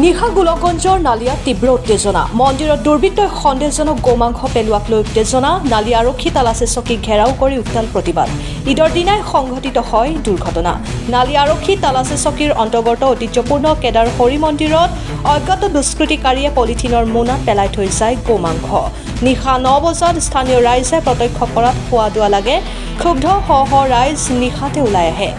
নিশা গোলকগঞ্জৰ নালিয়াত তীব্ৰ উত্তেজনা মন্দিৰত দুৰ্বৃত্তই সন্দেহজনক গোমাংস পেলোৱাক লৈ উত্তেজনা নালী আৰক্ষী তালাচী চকীক ঘেৰাও কৰি উত্তাল প্ৰতিবাদ ঈদৰ দিনাই সংঘটিত হয় দুৰ্ঘটনা নালী আৰক্ষী তালাচী চকীৰ অন্তৰ্গত ঐতিহ্যপূৰ্ণ কেদাৰ হৰি মন্দিৰত অজ্ঞাত দুষ্কৃতিকাৰীয়ে পলিথিনৰ মোনাত পেলাই থৈ যায় গোমাংস নিশা 9 বজাত স্থানীয় ৰাইজে প্ৰত্যক্ষ কৰাত সোৱাদোৱা লাগে ক্ষুব্ধ ৰাইজ নিশাতে ওলাই আহে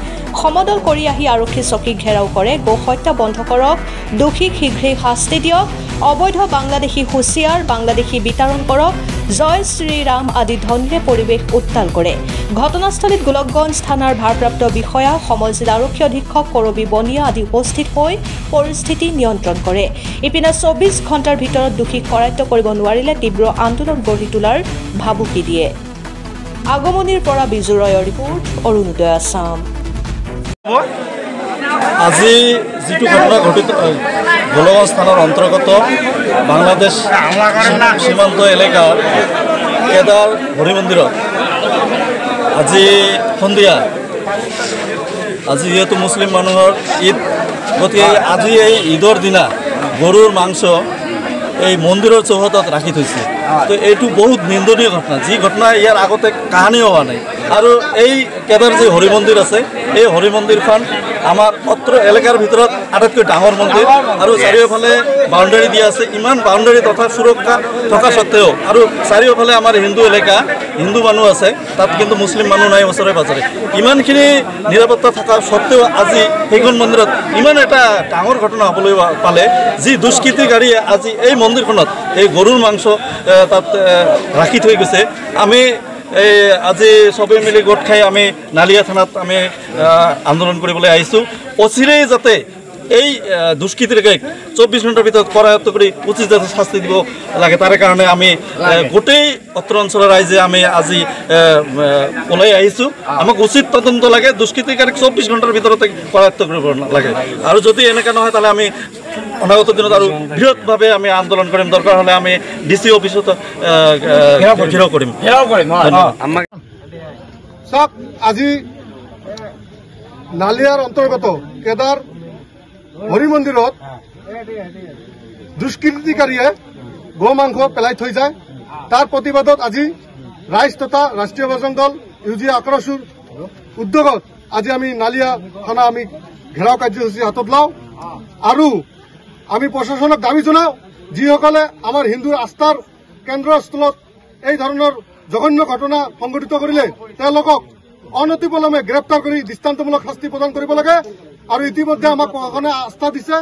সমদল কৰি আহি আৰক্ষী চকীক ঘেৰাও কৰে গো হত্যা বন্ধ কৰক দোষীক শীঘ্ৰেই শাস্তি দিয়ক অবৈধ বাংলাদেশী হুঁচিয়াৰ বাংলাদেশী বিতৰণ কৰক জয় শ্ৰীৰাম আদি ধ্বনিৰে পৰিৱেশ উত্তাল কৰে ঘটনাস্থলীত গোলকগঞ্জ থানাৰ ভাৰপ্ৰাপ্ত বিষয়া সমল জিলা আৰক্ষী অধীক্ষক কৰবী বনিয়া আদি উপস্থিত হৈ পৰিস্থিতি নিয়ন্ত্ৰণ কৰে ইপিনে 24 ঘণ্টাৰ ভিতৰত দোষীক কৰায়ত্ব কৰিব নোৱাৰিলে তীব্ৰ আন্দোলন গঢ়ি তোলাৰ ভাবুকি দিয়ে আগমনিৰ পৰা বিজু ৰয়ৰ ৰিপৰ্ট অৰুণোদয় আছাম আজি যেটো ঘটনা ঘটিত গোলকগঞ্জ থানার অন্তর্গত বাংলাদেশ সীমান্ত এলাকার কেদার হরি মন্দির আজি সন্ধিয়া আজি যেহেতু মুসলিম মানুহৰ ঈদ গতিকে আজি এই ঈদৰ দিনা গৰুৰ মাংস এই মন্দিৰৰ চৌহদত ৰাখি থৈছে তো এইটো বহুত নিন্দনীয় ঘটনা যি ঘটনা ইয়াৰ আগতে কাহানি হোৱা নাই আৰু এই কেদাৰ যে হৰি মন্দিৰ আছে এই হৰি মন্দিৰখন আমাৰ অত্ৰ এলেকাৰ ভিতৰত আটাইতকৈ ডাঙৰ মন্দিৰ আৰু চাৰিওফালে বাউণ্ডাৰী দিয়া আছে ইমান বাউণ্ডাৰী তথা সুৰক্ষা থকা সত্ত্বেও আৰু চাৰিওফালে আমাৰ হিন্দু এলেকা হিন্দু মানুহ আছে তাত কিন্তু মুছলিম মানুহ নাই ওচৰে পাজৰে ইমানখিনি নিৰাপত্তা থকা সত্ত্বেও আজি সেইখন মন্দিৰত ইমান এটা ডাঙৰ ঘটনা হ'বলৈ পালে যি দুষ্কৃতিকাৰীয়ে আজি এই মন্দিৰখনত এই গৰুৰ মাংস তাত ৰাখি থৈ গৈছে আমি আজি সবে মিলি গোট খাই আমি নালিয়া থানাত আমি আন্দোলন কৰিবলৈ আহিছোঁ অচিৰেই যাতে এই দুষ্কৃতিকাৰীক 24 ঘণ্টাৰ ভিতৰত কৰায়ত্ব কৰি উচিত যাতে শাস্তি দিব লাগে তাৰ কাৰণে আমি গোটেই অত্ৰ অঞ্চলৰ ৰাইজে আমি আজি ওলাই আহিছোঁ আমাক উচিত তদন্ত লাগে দুষ্কৃতিকাৰীক 24 ঘণ্টাৰ ভিতৰতে কৰায়ত্ব কৰিব লাগে আৰু যদি এনেকা নহয় তাহলে আমি অনাগত দিনত আৰু বৃহৎভাৱে আমি আন্দোলন কৰিম দৰকাৰ হলে আমি ডিসি অফিসত ঘেৰাও কৰিম সব আজি নালিয়াৰ অন্তৰ্গত কেদাৰ হৰি মন্দিৰত দুষ্কৃতিকাৰীয়ে গো মাংস পেলাই থৈ যায় তাৰ প্ৰতিবাদত আজি ৰাইজ তথা ৰাষ্ট্ৰীয় বজৰং দল ইউজি আক্ৰশুৰ উদ্যোগত আজি আমি নালিয়া থানা আমি ঘেৰাও কাৰ্যসূচী হাতত লওঁ আৰু আমি প্ৰশাসনক দাবী জনাওঁ যিসকলে আমাৰ হিন্দুৰ আস্থাৰ কেন্দ্ৰস্থলত এই ধৰণৰ জঘন্য ঘটনা সংঘটিত কৰিলে তেওঁলোকক অনতিপলমে গ্ৰেপ্তাৰ কৰি দৃষ্টান্তমূলক শাস্তি প্ৰদান কৰিব লাগে আৰু ইতিমধ্যে আমাক প্ৰশাসনে আস্থা দিছে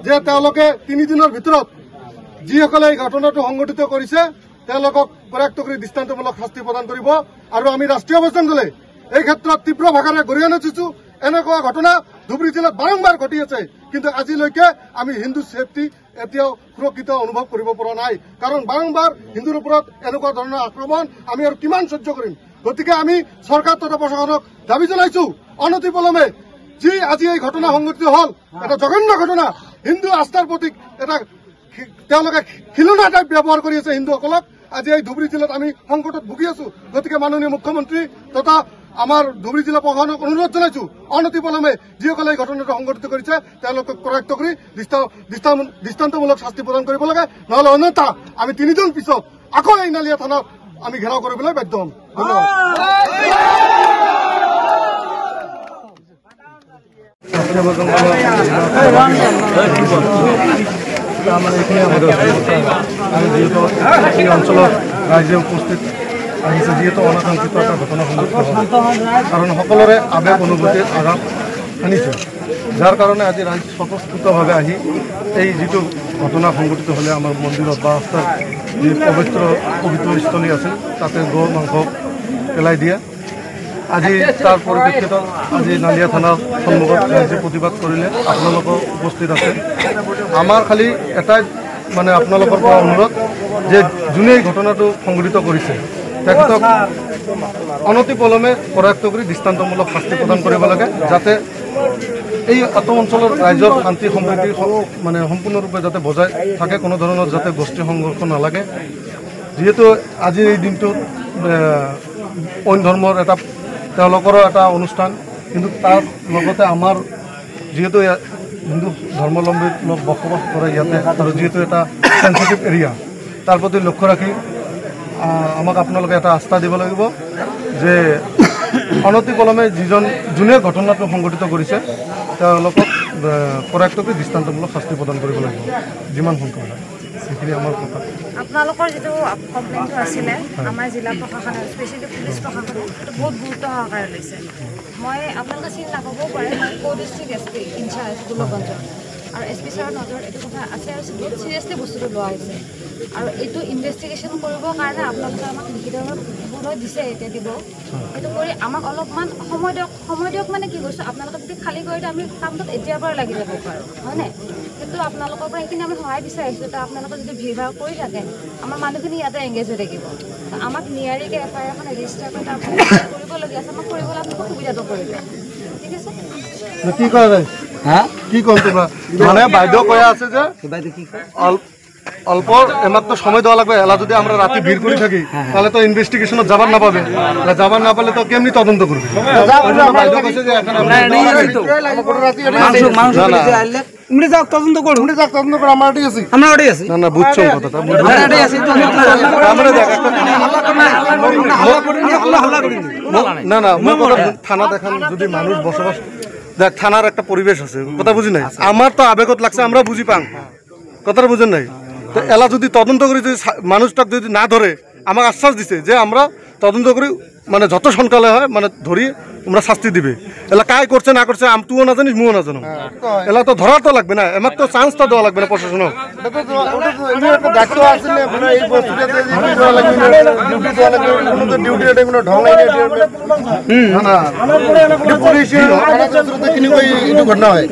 যে তেওঁলোকে 3 দিনৰ ভিতৰত যিসকলে এই ঘটনাটো সংঘটিত কৰিছে তেওঁলোকক কৰায়ত্ব কৰি দৃষ্টান্তমূলক শাস্তি প্ৰদান কৰিব আৰু আমি ৰাষ্ট্ৰীয় বজৰং দলে এই ক্ষেত্ৰত তীব্ৰ ভাষাৰে গৰিহণা আনিছোঁ এনেকুৱা ঘটনা ধুবুৰী জিলাত বাৰম্বাৰ ঘটি আছে কিন্তু আজিলৈকে আমি হিন্দু সেফটি এতিয়াও সুৰক্ষিত অনুভৱ কৰিব পৰা নাই কাৰণ বাৰম্বাৰ হিন্দুৰ ওপৰত এনেকুৱা ধৰণৰ আক্ৰমণ আমি আৰু কিমান সহ্য কৰিম গতিকে আমি চৰকাৰ তথা প্ৰশাসনক দাবী জনাইছোঁ অনতিপলমে যি আজি এই ঘটনা সংঘটিত হল এটা জঘন্য ঘটনা হিন্দু আস্থাৰ প্ৰতীক এটা তেওঁলোকে খিলনা টাইপ ব্যৱহাৰ কৰি আছে হিন্দুসকলক আজি এই ধুবুৰী জিলাত আমি সংকটত ভুগি আছো গতিকে মাননীয় মুখ্যমন্ত্ৰী তথা আমাৰ ধুবুৰী জিলা প্ৰশাসনক অনুৰোধ জনাইছো অনতিপলমে যিসকলে এই ঘটনাটো সংঘটিত কৰিছে তেওঁলোকক কৰায়ত্ব কৰি দৃষ্টান্তমূলক শাস্তি প্ৰদান কৰিব লাগে নহলে অন্যথা আমি 3 দিন পিছত আকৌ এই নালিয়া থানাত আমি ঘেৰাও কৰিবলৈ বাধ্য হ'ম এই অঞ্চলত ৰাইজে উপস্থিত আহিছে যিহেতু অনাকাংক্ষিত এটা ঘটনা সংঘটিত কাৰণ সকলোৰে আবেগ অনুভূতিৰ আঘাত আনিছে যাৰ কাৰণে আজি ৰাইজ স্বতঃস্ফূৰ্তভাৱে আহি এই যিটো ঘটনা সংঘটিত হ'লে আমাৰ মন্দিৰত বা ৰাস্তাৰ যি পবিত্ৰ স্থলী আছিল তাতে গো মাংস পেলাই দিয়ে আজি তাৰ পৰিপ্ৰেক্ষিতত আজি নালিয়া থানাৰ সন্মুখত ৰাইজে প্ৰতিবাদ কৰিলে আপোনালোক উপস্থিত আছে আমাৰ খালি এটাই মানে আপোনালোকৰ পৰা অনুৰোধ যে যোনে এই ঘটনাটো সংঘটিত কৰিছে তেখেতক অনতিপলমে কৰায়ত্ব কৰি দৃষ্টান্তমূলক শাস্তি প্ৰদান কৰিব লাগে যাতে এই আত্ম অঞ্চলৰ ৰাইজৰ শান্তি সম্প্ৰীতি মানে সম্পূৰ্ণৰূপে যাতে বজাই থাকে কোনো ধৰণৰ যাতে গোষ্ঠী সংঘৰ্ষ নালাগে যেহেতু আজি এই দিনটোত অন্য ধৰ্মৰ এটা অনুষ্ঠান কিন্তু তাৰ লগতে আমাৰ যেহেতু হিন্দু ধৰ্মাৱলম্বী লোক বসবাস কৰে ইয়াতে আৰু যিহেতু এটা চেঞ্চিটিভ এৰিয়া তাৰ প্ৰতি লক্ষ্য ৰাখি আমাক আপোনালোকে এটা আস্থা দিব লাগিব যে অনতিপলমে যোনে ঘটনাটো সংঘটিত কৰিছে তেওঁলোকক পৰাক্তমে দৃষ্টান্তমূলক শাস্তি প্ৰদান কৰিব লাগিব যিমান সোনকালে সেইখিনি আমাৰ কথা। আপোনালোকৰ যিটো কমপ্লেইনটো আছিলে আমাৰ জিলা প্ৰশাসনে স্পেচিয়েলি পুলিচ প্ৰশাসনে বহুত গুৰুত্ব সহকাৰে লৈছে। মই আপোনালোকে চিনি নাপাবও পাৰে মই ডিষ্ট্ৰিক্ট SP ইনচাৰ্জ গোলকগঞ্জৰ আৰু SP ছাৰৰ নজৰত এইটো কথা আছে আৰু বহুত চিৰিয়াছলি বস্তুটো লোৱা হৈছে আৰু এইটো ইনভেষ্টিগেশ্যন কৰিবৰ কাৰণে আপোনালোকে আমাক লিখিতভাৱে দিছে এতিয়া দিব সেইটো কৰি আমাক অলপমান সময় দিয়ক মানে কি কৈছোঁ আপোনালোকে যদি খালী কৰি দিয়ে আমি কামটোত এতিয়াৰ পৰা লাগি যাব পাৰোঁ হয়নে, কিন্তু আপোনালোকৰ পৰা সেইখিনি আমি সহায় বিচাৰিছোঁ। তো আপোনালোকে যদি ভিৰ ভাৰ কৰি থাকে আমাৰ মানুহখিনি ইয়াতে এংগেজ হৈ থাকিব। আমাক নিয়াৰিকৈ FIR এখন ৰেজিষ্টাৰ কৰি তাৰ কৰিবলগীয়া আছে আমাক কৰিবলৈ আপোনালোকে সুবিধাটো কৰিব ঠিক আছে। কি কৰা যায় কি কম তোমাৰ মানে বাইদেউ কৈ আছে যে অল্প এমাত্র সময় দেওয়া লাগবে। এলা যদি আমরা রাতে ভিড় করে থাকি তাহলে তো ইনভেস্টিগেশনত যাবার না পাবে, যাবার না পারলে তো কেমনি তদন্ত করবে। তদন্ত করো আমরা ঠিক আছি না না বুঝছো কথাটা না না থানা দেখান যদি মানুষ বসবাস দেখ থানার একটা পরিবেশ আছে কথা বুঝি নাই আমার তো আবেগত লাগছে আমরা বুঝি পাং কথাটা বুঝেন নাই। তো এলা যদি তদন্ত করে যদি মানুষটাকে যদি না ধরে আমাকে আশ্বাস দিছে যে আমরা তদন্ত করি মানে যত সোনকালে হয় মানে ধরি আমরা শাস্তি দিবে। এলা কাই করছে না করছে তুইও না জানিস মুও না জানো এলা তো ধরা তো লাগবে না এমার তো চান্স তো দেওয়া লাগবে না প্রশাসনক। ঘটনা হয়